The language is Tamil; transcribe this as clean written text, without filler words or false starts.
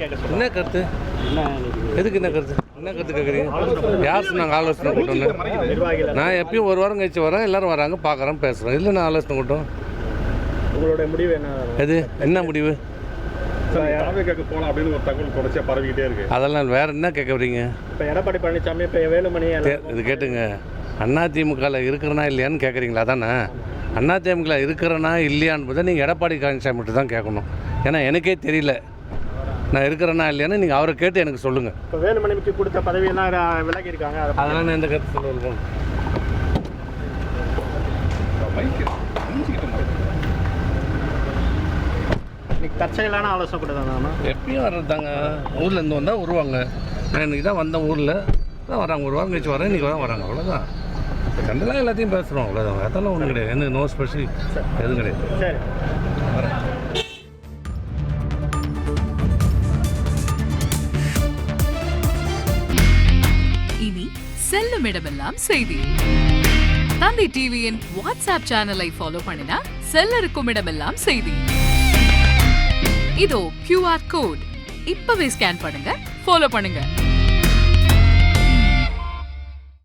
கருத்து கேட்க சொல்லுங்க. என்ன கருத்து? எதுக்கு என்ன கருத்து? என்ன கருத்து கேட்குறீங்க? யார் சொன்னாங்க ஆலோசனை கூட்டம்னு? நிர்வாகிகள் நான் எப்பயும் ஒரு வாரம் கழிச்சு வரேன், எல்லோரும் வராங்க, பார்க்குறேன், பேசுகிறேன். இல்லை நான் ஆலோசனை கூட்டம். உங்களுடைய முடிவு என்ன? எது என்ன முடிவு? போகலாம் அப்படின்னு ஒரு தகவல் தொடர்ச்சியாக பரவிக்கிட்டே இருக்கு. அதெல்லாம் வேற என்ன கேட்க வரீங்க? இப்போ எடப்பாடி பழனிசாமி இப்போ வேலுமணி இது கேட்டுங்க. அதிமுகவில் இருக்கிறனா இல்லையான்னு கேட்குறீங்களா? தானே அதிமுகவில் இருக்கிறனா இல்லையான்னு நீங்கள் எடப்பாடி பழனிசாமி மட்டும் தான் கேட்கணும். ஏன்னா எனக்கே தெரியல நான் இருக்கிறேன்னா இல்லையான்னு நீங்கள் அவரை கேட்டு எனக்கு சொல்லுங்கள். இப்போ வேலுமணிக்கு கொடுத்த பதவியெல்லாம் விலகி இருக்காங்க. அதெல்லாம் நான் எந்த கருத்து சொல்லுவோம். இன்னைக்கு தற்செயலான ஆலோசனை கூட தானே? எப்பயும் வர்றதாங்க. ஊர்லேருந்து வந்தால் வருவாங்க. நான் இன்றைக்கி தான் வந்தேன், ஊரில் தான் வராங்க. ஒரு வாரம் கழிச்சு வரேன், இன்றைக்கி தான் வராங்க. அவ்வளோதான். கண்டெல்லாம் எல்லாத்தையும் பேசுகிறோம், அவ்வளோதான். அதெல்லாம் ஒன்றும் கிடையாது. என்ன நோ ஸ்பெஷல் எதுவும் கிடையாது. சரி வரேன். இனி செல்லும் இடமெல்லாம் செய்தி. தந்தை டிவியின் வாட்ஸ்அப் சேனலை ஃபாலோ பண்ணினா செல்ல இருக்கும் இடமெல்லாம் செய்தி. இதோ QR கோட் இப்பவே ஸ்கேன் பண்ணுங்க, ஃபாலோ பண்ணுங்க.